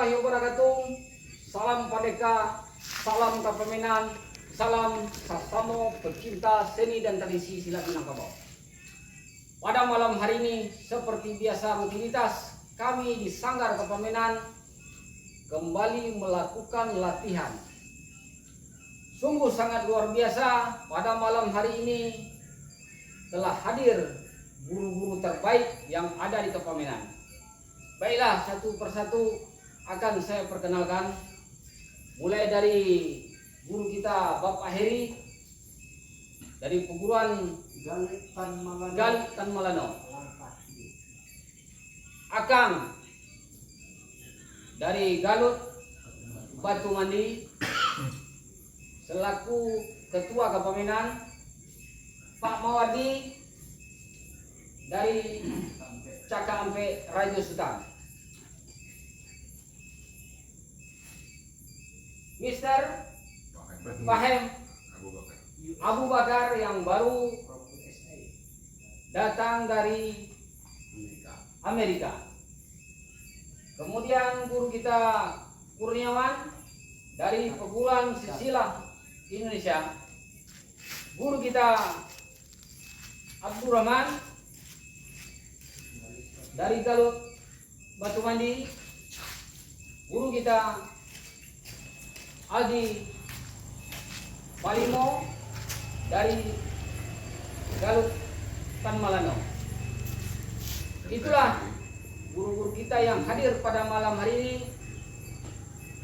warahmatullahi wabarakatuh. Salam Padeka, salam Kepemimpinan, salam sasamo pecinta seni dan tradisi silat Minangkabau. Pada malam hari ini, seperti biasa rutinitas kami di Sanggar Kepemimpinan kembali melakukan latihan. Sungguh sangat luar biasa, pada malam hari ini telah hadir guru-guru terbaik yang ada di Kepemimpinan. Baiklah, satu persatu akan saya perkenalkan, mulai dari guru kita Bapak Heri dari perguruan Gal Tan Malano, Akang dari Galut Batu Mandi selaku Ketua Kepemimpinan, Pak Mawardi dari Caka Ampe Raja Sultan, Mister Fahem Abu Bakar yang baru datang dari Amerika. Kemudian guru kita Kurniawan dari perguruan Silat Indonesia. Guru kita Abdurrahman dari Galut Batu Mandi. Guru kita Aldi Palimo dari Galut Tan Malano. Itulah guru-guru kita yang hadir pada malam hari ini.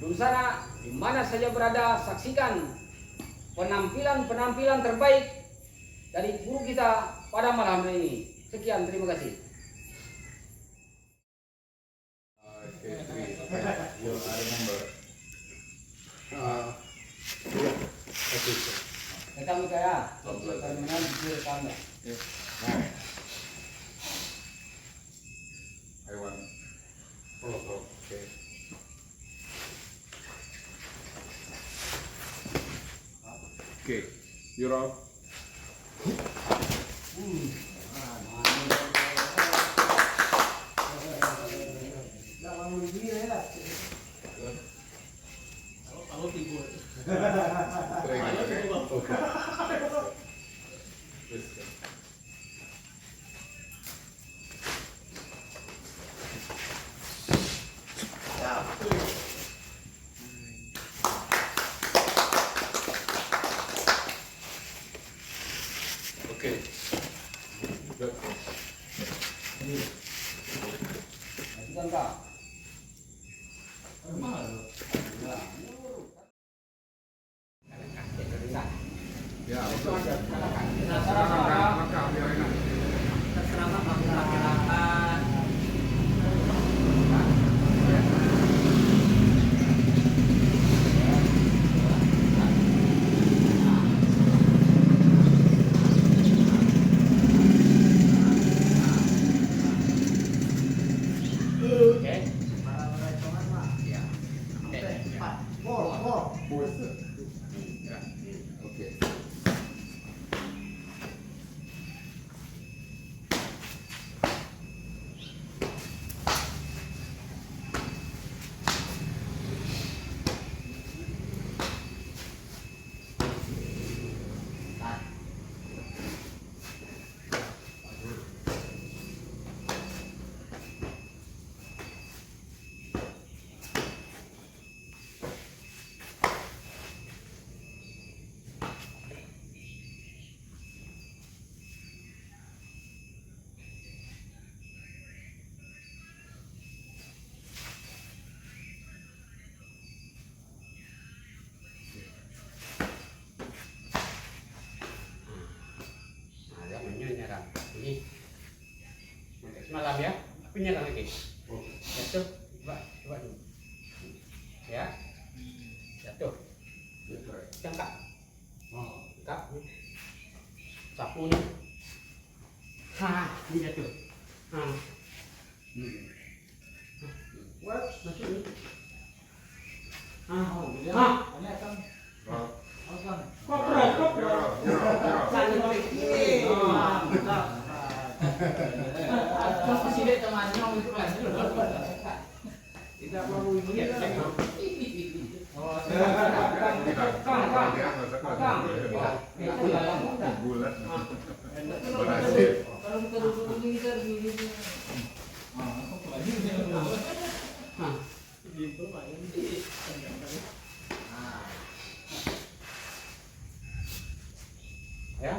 Di sana, di mana saja berada, saksikan penampilan terbaik dari guru kita pada malam hari ini. Sekian, terima kasih. Kami kaya, terminal di kami. Hewan. Oke. Oke, you're off. Oke. Ya, Ini semalam ya, tapi nyerang lagi. Jatuh, coba dulu. Ya, jatuh. Cangkap. Cangkap. Sapu nih. Ini jatuh. Masuk ini. Tidak melalui Iya, dia. tengok. Itu dalam. Bulat. Kalau kita duduk ini kita begini. Nah, ya.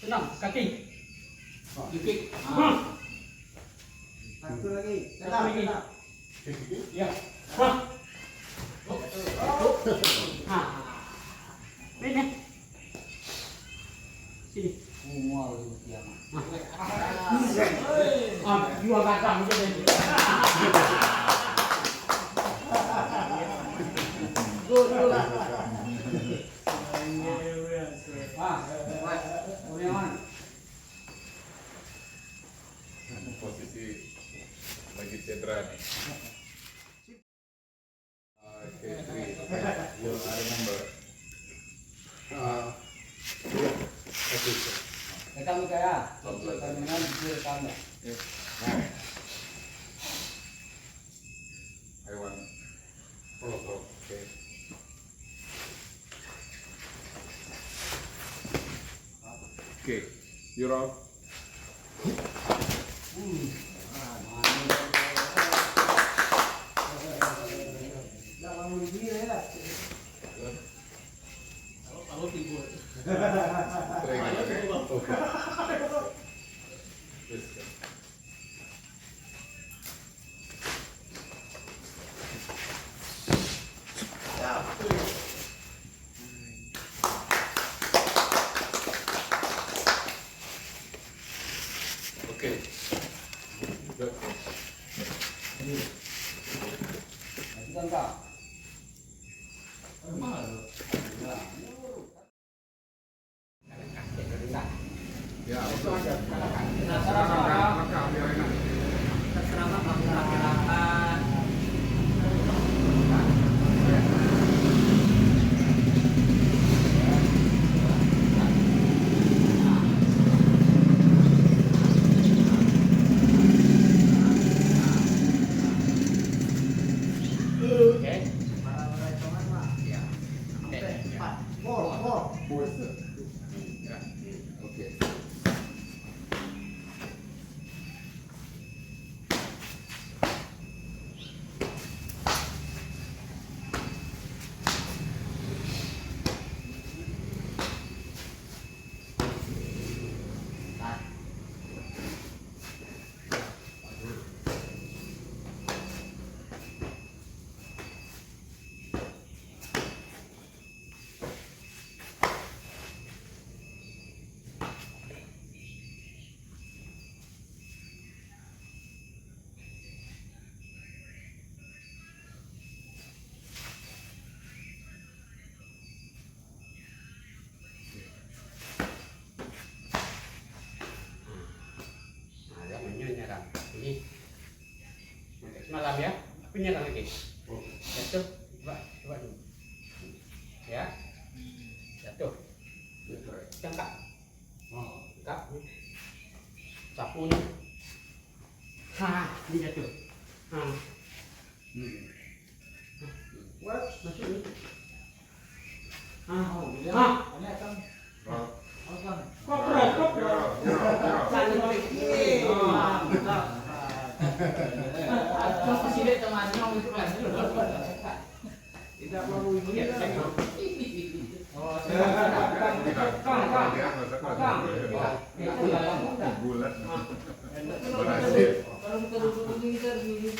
Senang, kaki. Dikit. Satu lagi. Satu lagi. Ya. Ini. Sini. Mual itu kiamat. Dua kacang itu deh. Posisi lagi cedera nih. Oke, you remember. Rekam kaya. Terminal di rekam ya. I want. Okay. Okay, you're out. Tidak melalui dia ya. Kalau timbul. Try again, okay? Yes, sir. Okay. Good. Lanjutkan Kak. Ya, Itu aja. Rekam, biar enak. Terserah masyarakat. Oke. Ya. Okay. Nah, ya nyerang. Ini. Semalam ya. Tapi nyerang lagi. Jatuh. Coba dulu. Ya. Jatuh. Angkat. Angkat. Sapunya. Ini jatuh. Masuk ini. Ini akan. Out. Akan. Kok berat, kok berat. Saling balik. Terus kesini teman mau itu kan. Tidak melalui dia. Itu dalam. Bulat. Kalau kita duduk ini kita begini.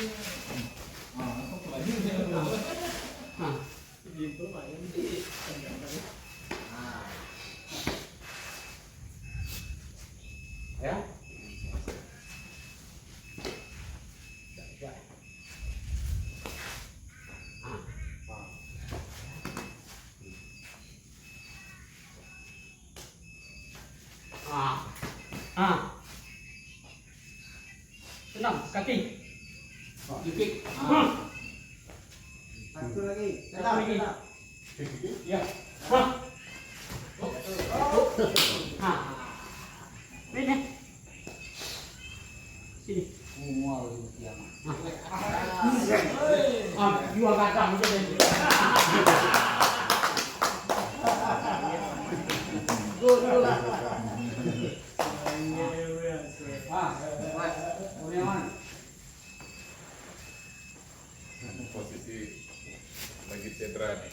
Ya. Senang, kaki. Ya. Hah. Hah. Ini. Sini. Semua itu kiamat. Dua kacang jadi. Boleh mana? Posisi lagi cedera nih.